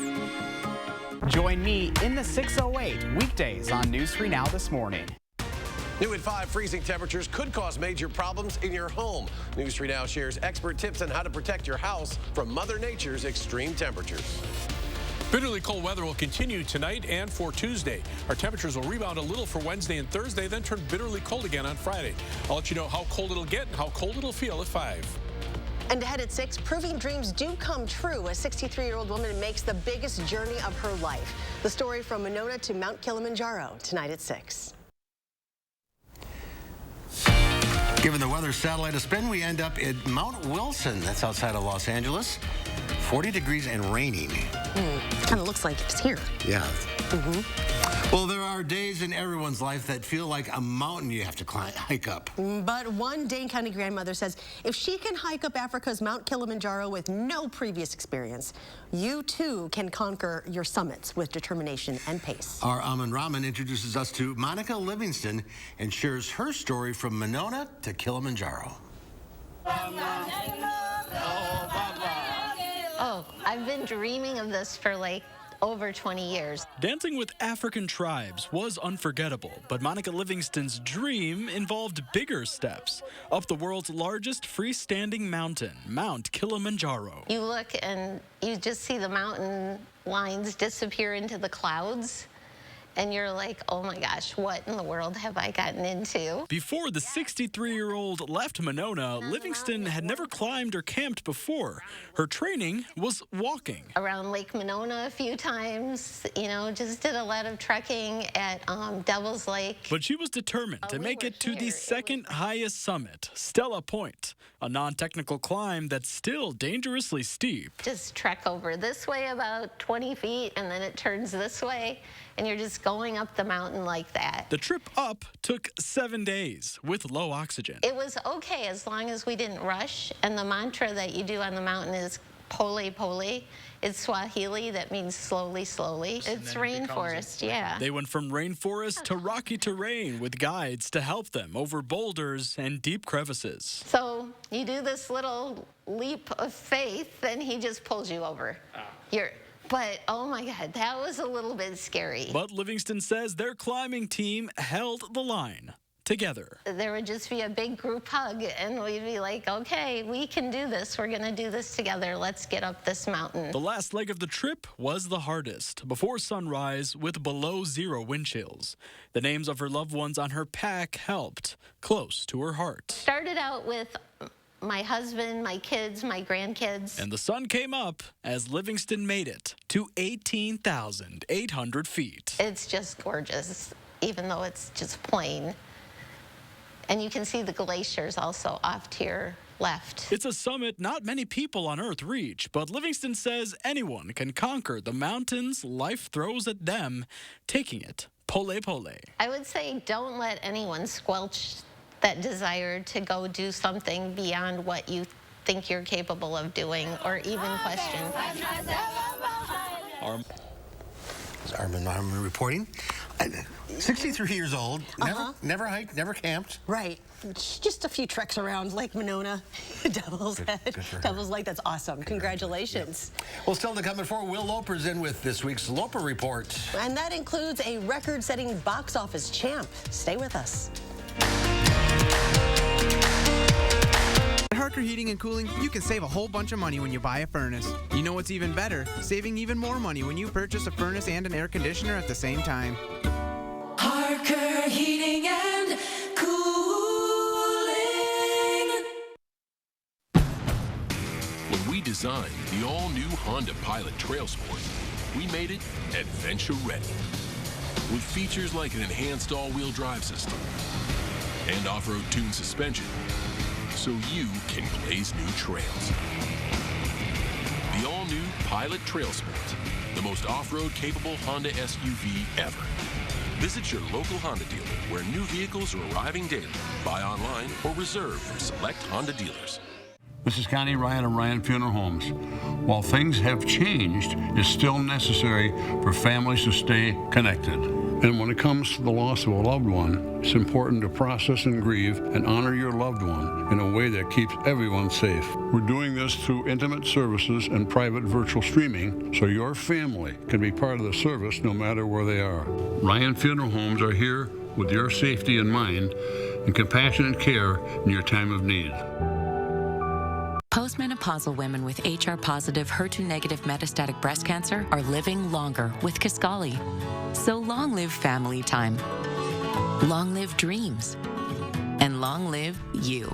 Join me in the 608 weekdays on News 3 Now this morning. New at 5, freezing temperatures could cause major problems in your home. News 3 Now shares expert tips on how to protect your house from Mother Nature's extreme temperatures. Bitterly cold weather will continue tonight and for Tuesday. Our temperatures will rebound a little for Wednesday and Thursday, then turn bitterly cold again on Friday. I'll let you know how cold it'll get and how cold it'll feel at 5. And ahead at 6, proving dreams do come true. A 63-year-old woman makes the biggest journey of her life. The story from Monona to Mount Kilimanjaro tonight at 6. Giving the weather satellite a spin, we end up at Mount Wilson. That's outside of Los Angeles. 40 degrees and raining. Kind of looks like it's here. Yeah. Well, there are days in everyone's life that feel like a mountain you have to hike up. But one Dane County grandmother says if she can hike up Africa's Mount Kilimanjaro with no previous experience, you too can conquer your summits with determination and pace. Our Amin Rahman introduces us to Monica Livingston and shares her story from Monona to Kilimanjaro. Oh, I've been dreaming of this for like over 20 years. Dancing with African tribes was unforgettable, but Monica Livingston's dream involved bigger steps. Up the world's largest freestanding mountain, Mount Kilimanjaro. You look and you just see the mountain lines disappear into the clouds. and you're like, oh my gosh, what in the world have I gotten into? Before the 63-year-old left Monona, Livingston had never climbed or camped before. Her training was walking. Around Lake Monona a few times, just did a lot of trekking at Devil's Lake. But she was determined to make it to the second highest summit, Stella Point, a non-technical climb that's still dangerously steep. Just trek over this way about 20 feet, and then it turns this way, and you're just going up the mountain like that. The trip up took 7 days with low oxygen. It was okay as long as we didn't rush, and the mantra that you do on the mountain is pole pole. It's Swahili, that means slowly, slowly. It's rainforest, yeah. They went from rainforest to rocky terrain with guides to help them over boulders and deep crevices. So you do this little leap of faith, and he just pulls you over. But, oh my God, that was a little bit scary. But Livingston says their climbing team held the line together. There would just be a big group hug, and we'd be like, okay, we can do this. We're going to do this together. Let's get up this mountain. The last leg of the trip was the hardest, before sunrise with below zero wind chills. The names of her loved ones on her pack helped, close to her heart. Started out with my husband, my kids, my grandkids. And the sun came up as Livingston made it to 18,800 feet. It's just gorgeous, even though it's just plain. And you can see the glaciers also off to your left. It's a summit not many people on Earth reach, but Livingston says anyone can conquer the mountains life throws at them, taking it pole pole. I would say don't let anyone squelch that desire to go do something beyond what you think you're capable of doing, or even question. Armin reporting. 63 years old, never hiked, never camped. Right. Just a few treks around Lake Monona, Devil's Head, Devil's Lake. That's awesome. Congratulations. Yep. Well, still to come at 4, Will Loper's in with this week's Loper Report. And that includes a record-setting box office champ. Stay with us. At Harker Heating and Cooling, you can save a whole bunch of money when you buy a furnace. You know what's even better? Saving even more money when you purchase a furnace and an air conditioner at the same time. Harker Heating and Cooling. When we designed the all-new Honda Pilot Trail Sport, we made it adventure ready. With features like an enhanced all-wheel drive system and off-road tuned suspension, so you can blaze new trails. The all-new Pilot Trail Sport, the most off-road capable Honda SUV ever. Visit your local Honda dealer where new vehicles are arriving daily. Buy online or reserve from select Honda dealers. This is Connie Ryan of Ryan Funeral Homes. While things have changed, it's still necessary for families to stay connected. And when it comes to the loss of a loved one, it's important to process and grieve and honor your loved one in a way that keeps everyone safe. We're doing this through intimate services and private virtual streaming so your family can be part of the service no matter where they are. Ryan Funeral Homes are here with your safety in mind and compassionate care in your time of need. Postmenopausal women with HR-positive, HER2-negative metastatic breast cancer are living longer with Kisqali. So long live family time, long live dreams, and long live you.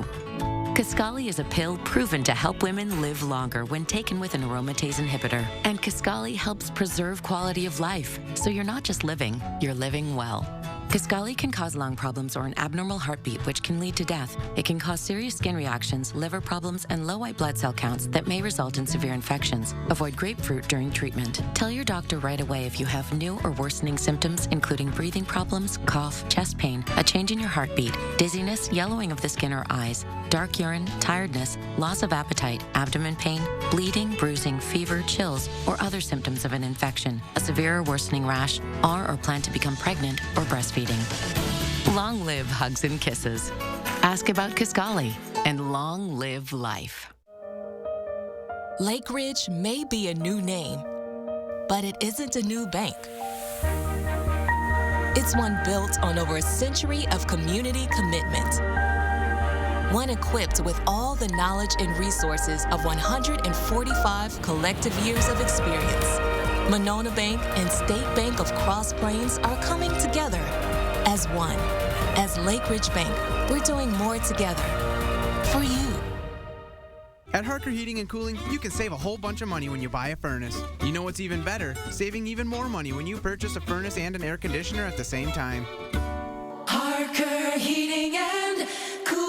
Kisqali is a pill proven to help women live longer when taken with an aromatase inhibitor. And Kisqali helps preserve quality of life, so you're not just living, you're living well. Kisqali can cause lung problems or an abnormal heartbeat, which can lead to death. It can cause serious skin reactions, liver problems, and low white blood cell counts that may result in severe infections. Avoid grapefruit during treatment. Tell your doctor right away if you have new or worsening symptoms, including breathing problems, cough, chest pain, a change in your heartbeat, dizziness, yellowing of the skin or eyes, dark urine, tiredness, loss of appetite, abdomen pain, bleeding, bruising, fever, chills, or other symptoms of an infection, a severe or worsening rash, or plan to become pregnant or breastfeeding. Long live hugs and kisses. Ask about Kisqali and long live life. Lake Ridge may be a new name, but it isn't a new bank. It's one built on over a century of community commitment. One equipped with all the knowledge and resources of 145 collective years of experience. Monona Bank and State Bank of Cross Plains are coming together as one. As Lake Ridge Bank, we're doing more together for you. At Harker Heating and Cooling, you can save a whole bunch of money when you buy a furnace. You know what's even better? Saving even more money when you purchase a furnace and an air conditioner at the same time. Harker Heating and Cooling.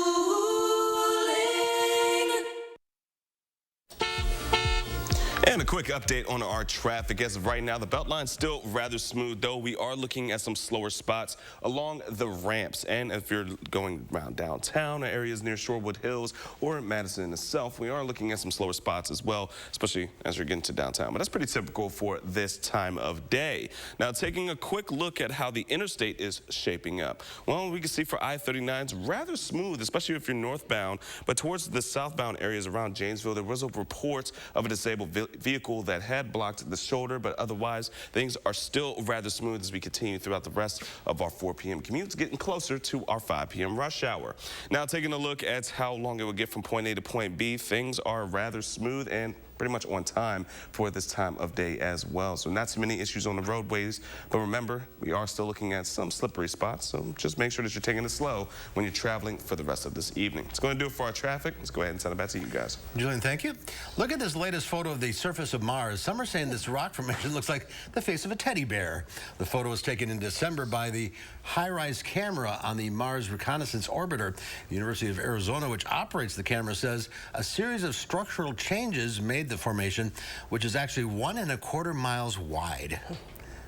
And a quick update on our traffic. As of right now, the Beltline's still rather smooth, though we are looking at some slower spots along the ramps. And if you're going around downtown or areas near Shorewood Hills or Madison itself, we are looking at some slower spots as well, especially as you're getting to downtown. But that's pretty typical for this time of day. Now, taking a quick look at how the interstate is shaping up. Well, we can see for I-39, it's rather smooth, especially if you're northbound. But towards the southbound areas around Janesville, there was a report of a disabled vehicle that had blocked the shoulder, but otherwise things are still rather smooth as we continue throughout the rest of our 4 p.m. commutes, getting closer to our 5 p.m. rush hour. Now, taking a look at how long it will get from point A to point B, things are rather smooth and pretty much on time for this time of day as well. So not too many issues on the roadways, but remember, we are still looking at some slippery spots, so just make sure that you're taking it slow when you're traveling for the rest of this evening. It's going to do it for our traffic. Let's go ahead and send it back to you guys. Julian, thank you. Look at this latest photo of the surface of Mars. Some are saying this rock formation looks like the face of a teddy bear. The photo was taken in December by the high-rise camera on the Mars Reconnaissance Orbiter. The University of Arizona, which operates the camera, says a series of structural changes made the formation, which is actually 1 1/4 miles wide.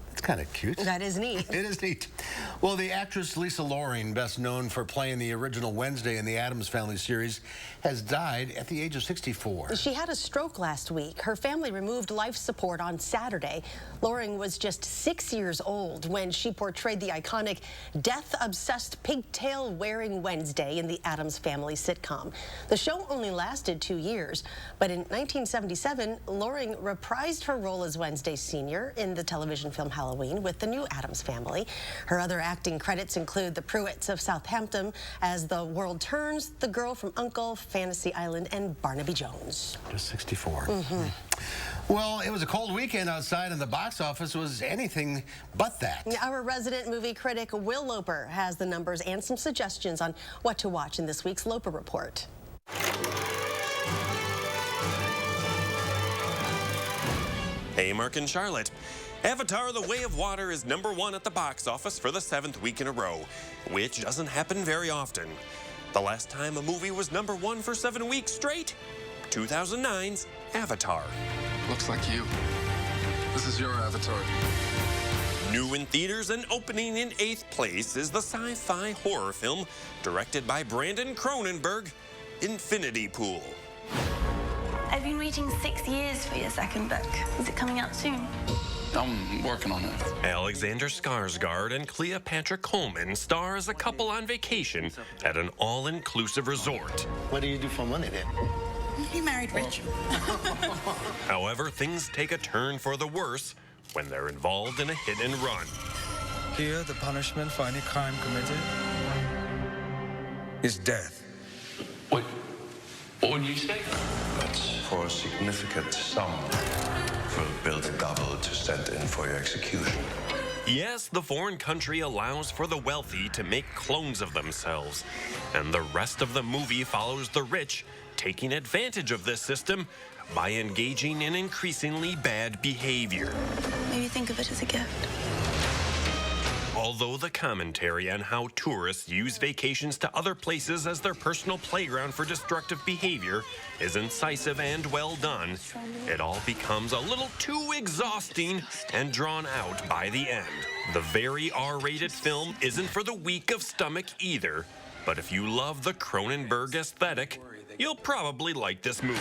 That's kind of cute. That is neat. It is neat. Well, the actress Lisa Loring, best known for playing the original Wednesday in the Addams Family series, has died at the age of 64. She had a stroke last week. Her family removed life support on Saturday. Loring was just 6 years old when she portrayed the iconic death-obsessed pigtail-wearing Wednesday in the Addams Family sitcom. The show only lasted 2 years, but in 1977, Loring reprised her role as Wednesday Sr. in the television film Halloween with the new Addams Family. Her other acting credits include The Pruitts of Southampton, As the World Turns, The Girl from U.N.C.L.E., Fantasy Island, and Barnaby Jones. Just 64. Well, it was a cold weekend outside, and the box office was anything but that. Our resident movie critic, Will Loper, has the numbers and some suggestions on what to watch in this week's Loper Report. Hey, Mark and Charlotte. Avatar: The Way of Water is #1 at the box office for the 7th week in a row, which doesn't happen very often. The last time a movie was #1 for 7 weeks straight? 2009's Avatar. Looks like you. This is your Avatar. New in theaters and opening in 8th place is the sci-fi horror film directed by Brandon Cronenberg, Infinity Pool. I've been waiting 6 years for your second book. Is it coming out soon? I'm working on it. Alexander Skarsgård and Cleopatra Coleman star as a couple on vacation at an all-inclusive resort. What do you do for money then? He married rich. However, things take a turn for the worse when they're involved in a hit and run. Here, the punishment for any crime committed is death. Wait, what would you say? But for a significant sum, we'll build a double to stand in for your execution. Yes, the foreign country allows for the wealthy to make clones of themselves, and the rest of the movie follows the rich taking advantage of this system by engaging in increasingly bad behavior. Maybe think of it as a gift. Although the commentary on how tourists use vacations to other places as their personal playground for destructive behavior is incisive and well done, it all becomes a little too exhausting and drawn out by the end. The very R-rated film isn't for the weak of stomach either, but if you love the Cronenberg aesthetic, you'll probably like this movie.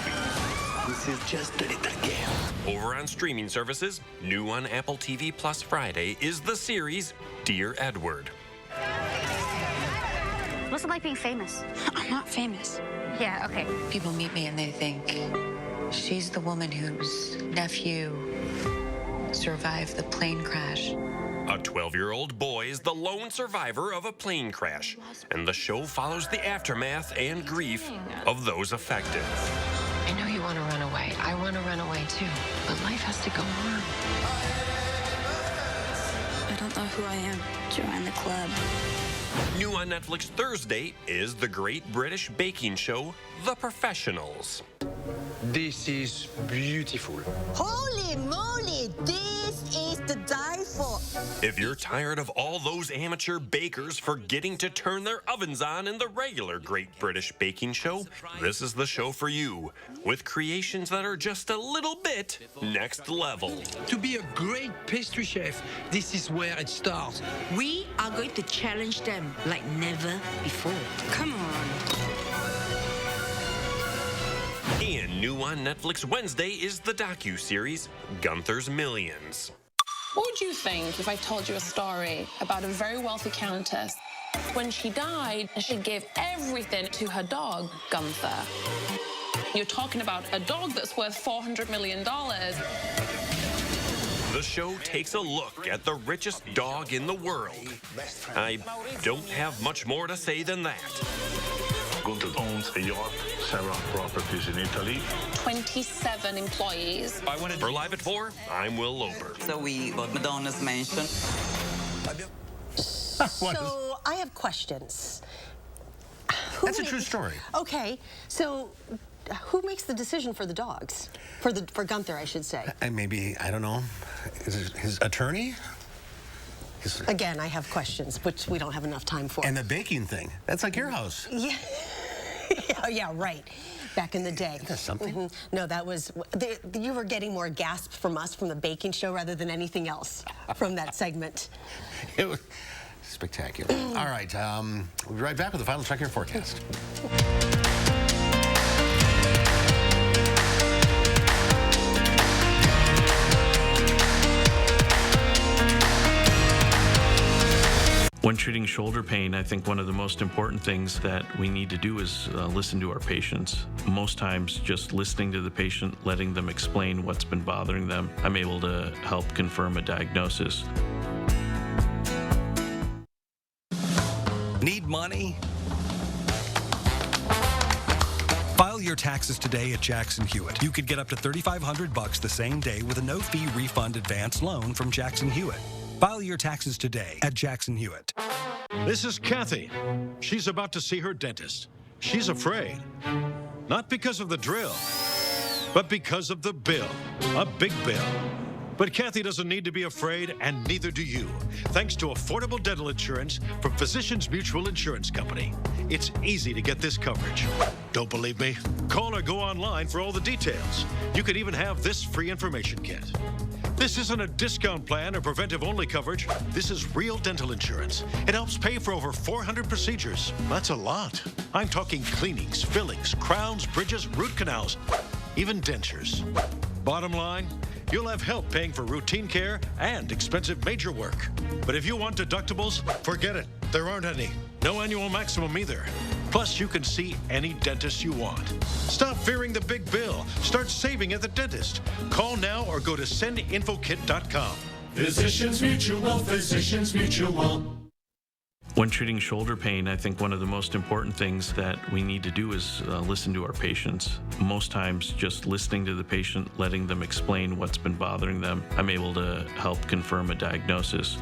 This is just a little game. Over on streaming services, new on Apple TV Plus Friday is the series Dear Edward. What's it like being famous? I'm not famous. Yeah, okay. People meet me and they think she's the woman whose nephew survived the plane crash. A 12-year-old boy is the lone survivor of a plane crash, and the show follows the aftermath and grief of those affected. I know you want to run away. I want to run away too, but life has to go on. I don't know who I am. Join the club. New on Netflix Thursday is the Great British Baking Show, The Professionals. This is beautiful. Holy moly, this is the die for. If you're tired of all those amateur bakers forgetting to turn their ovens on in the regular Great British Baking Show, this is the show for you, with creations that are just a little bit next level. To be a great pastry chef, this is where it starts. We are going to challenge them like never before. Come on. And new on Netflix Wednesday is the docu-series Gunther's Millions. What would you think if I told you a story about a very wealthy countess? When she died, she gave everything to her dog, Gunther. You're talking about a dog that's worth $400 million. The show takes a look at the richest dog in the world. I don't have much more to say than that. Gunther owns a yacht, several properties in Italy. 27 employees. For Live at 4, I'm Will Loper. So we bought Madonna's mansion. So I have questions. That's a true story. Okay, so who makes the decision for the dogs? For Gunther, I should say. And maybe, I don't know, is it his attorney? Again, I have questions, which we don't have enough time for. And the baking thing, that's like your house. Yeah. Yeah, right. Back in the day. That's something. No, that was, you were getting more gasps from us from the baking show rather than anything else from that segment. It was spectacular. All right, we'll be right back with the final check your forecast. When treating shoulder pain, I think one of the most important things that we need to do is listen to our patients. Most times, just listening to the patient, letting them explain what's been bothering them, I'm able to help confirm a diagnosis. Need money? File your taxes today at Jackson Hewitt. You could get up to $3,500 the same day with a no-fee refund advance loan from Jackson Hewitt. File your taxes today at Jackson Hewitt. This is Kathy. She's about to see her dentist. She's afraid. Not because of the drill, but because of the bill. A big bill. But Kathy doesn't need to be afraid, and neither do you, thanks to affordable dental insurance from Physicians Mutual Insurance Company. It's easy to get this coverage. Don't believe me? Call or go online for all the details. You could even have this free information kit. This isn't a discount plan or preventive-only coverage. This is real dental insurance. It helps pay for over 400 procedures. That's a lot. I'm talking cleanings, fillings, crowns, bridges, root canals, even dentures. Bottom line, you'll have help paying for routine care and expensive major work. But if you want deductibles, forget it. There aren't any. No annual maximum either. Plus, you can see any dentist you want. Stop fearing the big bill. Start saving at the dentist. Call now or go to sendinfokit.com. Physicians Mutual, Physicians Mutual. When treating shoulder pain, I think one of the most important things that we need to do is listen to our patients. Most times, just listening to the patient, letting them explain what's been bothering them, I'm able to help confirm a diagnosis.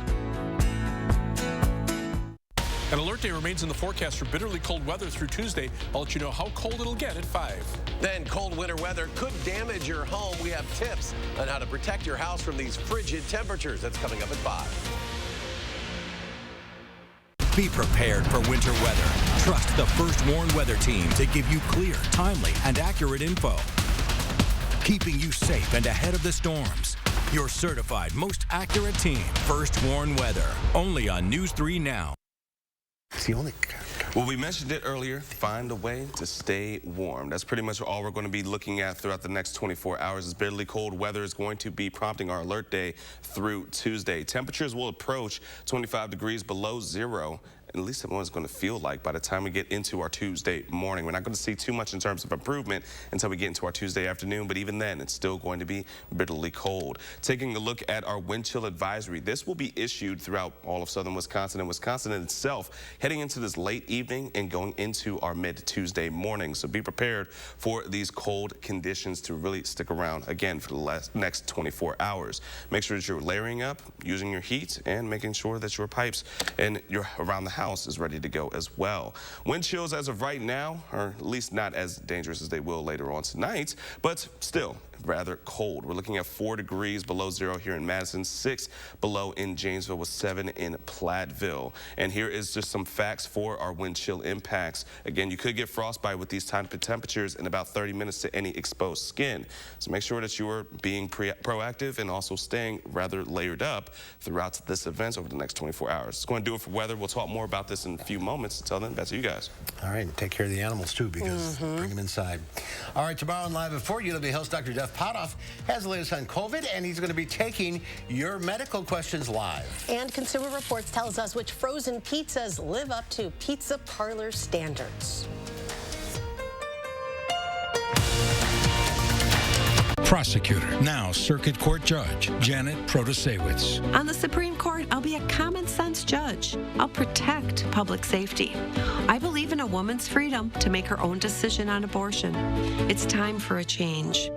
An alert day remains in the forecast for bitterly cold weather through Tuesday. I'll let you know how cold it'll get at 5. Then cold winter weather could damage your home. We have tips on how to protect your house from these frigid temperatures. That's coming up at 5. Be prepared for winter weather. Trust the First Warn Weather Team to give you clear, timely, and accurate info. Keeping you safe and ahead of the storms. Your certified, most accurate team, First Warn Weather. Only on News 3 Now. It's the only... Well, we mentioned it earlier. Find a way to stay warm. That's pretty much all we're going to be looking at throughout the next 24 hours. As bitterly cold weather is going to be prompting our alert day through Tuesday. Temperatures will approach 25 degrees below zero at least what it's going to feel like by the time we get into our Tuesday morning. We're not going to see too much in terms of improvement until we get into our Tuesday afternoon, but even then, it's still going to be bitterly cold. Taking a look at our wind chill advisory, this will be issued throughout all of southern Wisconsin and Wisconsin itself, heading into this late evening and going into our mid-Tuesday morning. So be prepared for these cold conditions to really stick around again for the next 24 hours. Make sure that you're layering up, using your heat, and making sure that your pipes and your around the house is ready to go as well. Wind chills as of right now are at least not as dangerous as they will later on tonight, but still rather cold. We're looking at 4 degrees below zero here in Madison, 6 below in Janesville, with 7 in Platteville. And here is just some facts for our wind chill impacts. Again, you could get frostbite with these type of temperatures in about 30 minutes to any exposed skin. So make sure that you are being proactive and also staying rather layered up throughout this event over the next 24 hours. It's going to do it for weather. We'll talk more about this in a few moments. Until then, back to you guys. All right, and take care of the animals too, because bring them inside. All right, tomorrow on Live at 4, UW Health's Dr. Jeff Potoff has the latest on COVID, and he's going to be taking your medical questions live. And Consumer Reports tells us which frozen pizzas live up to pizza parlor standards. Prosecutor, now Circuit Court Judge Janet Protasewicz. On the Supreme Court, I'll be a common sense judge. I'll protect public safety. I believe in a woman's freedom to make her own decision on abortion. It's time for a change.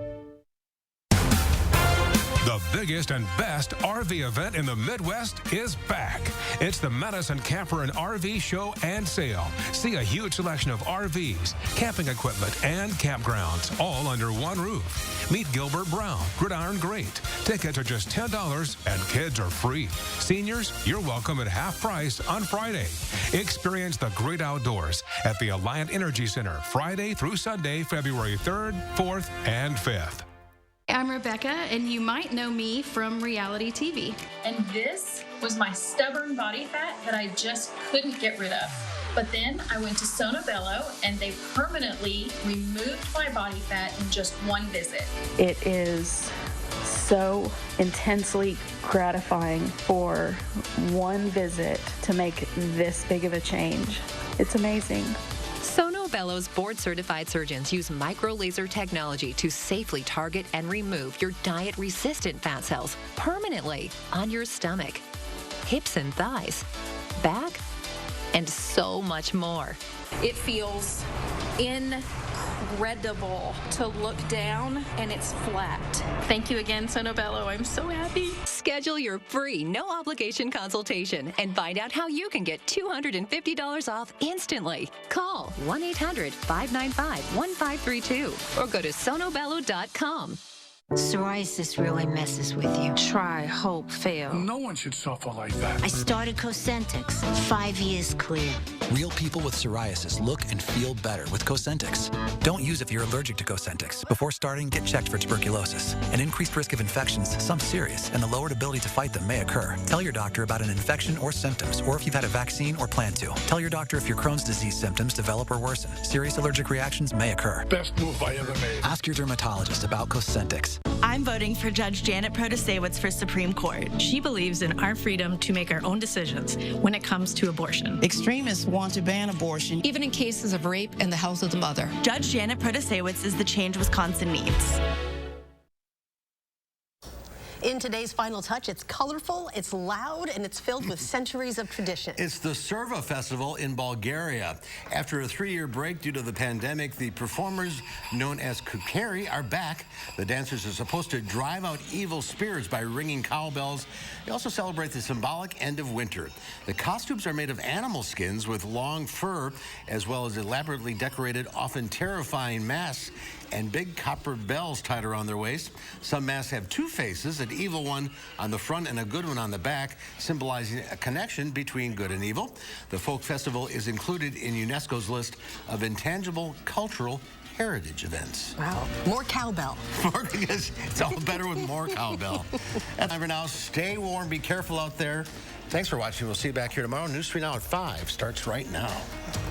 The biggest and best RV event in the Midwest is back. It's the Madison Camper and RV Show and Sale. See a huge selection of RVs, camping equipment, and campgrounds, all under one roof. Meet Gilbert Brown, Gridiron Great. Tickets are just $10 and kids are free. Seniors, you're welcome at half price on Friday. Experience the great outdoors at the Alliant Energy Center, Friday through Sunday, February 3rd, 4th, and 5th. I'm Rebecca, and you might know me from reality TV. And this was my stubborn body fat that I just couldn't get rid of. But then I went to Sono Bello, and they permanently removed my body fat in just one visit. It is so intensely gratifying for one visit to make this big of a change. It's amazing. Sono Bello's board-certified surgeons use micro-laser technology to safely target and remove your diet-resistant fat cells permanently on your stomach, hips and thighs, back, and so much more. It feels incredible to look down, and it's flat. Thank you again, Sono Bello. I'm so happy. Schedule your free, no-obligation consultation and find out how you can get $250 off instantly. Call 1-800-595-1532 or go to sonobello.com. Psoriasis really messes with you. Try, hope, fail. No one should suffer like that. I started Cosentix. 5 years clear. Real people with psoriasis look and feel better with Cosentix. Don't use if you're allergic to Cosentix. Before starting, get checked for tuberculosis. An increased risk of infections, some serious, and the lowered ability to fight them may occur. Tell your doctor about an infection or symptoms, or if you've had a vaccine or plan to. Tell your doctor if your Crohn's disease symptoms develop or worsen. Serious allergic reactions may occur. Best move I ever made. Ask your dermatologist about Cosentix. I'm voting for Judge Janet Protasewicz for Supreme Court. She believes in our freedom to make our own decisions when it comes to abortion. Extremists want to ban abortion, even in cases of rape and the health of the mother. Judge Janet Protasewicz is the change Wisconsin needs. In today's Final Touch, it's colorful, it's loud, and it's filled with centuries of tradition. It's the Serva Festival in Bulgaria. After a 3-year break due to the pandemic, the performers, known as Kukeri, are back. The dancers are supposed to drive out evil spirits by ringing cowbells. They also celebrate the symbolic end of winter. The costumes are made of animal skins with long fur, as well as elaborately decorated, often terrifying masks and big copper bells tied around their waist. Some masks have 2 faces, an evil one on the front and a good one on the back, symbolizing a connection between good and evil. The folk festival is included in UNESCO's list of intangible cultural heritage events. Wow, more cowbell. Because it's all better with more cowbell. And for now, stay warm, be careful out there. Thanks for watching. We'll see you back here tomorrow. News 3 Now at 5 starts right now.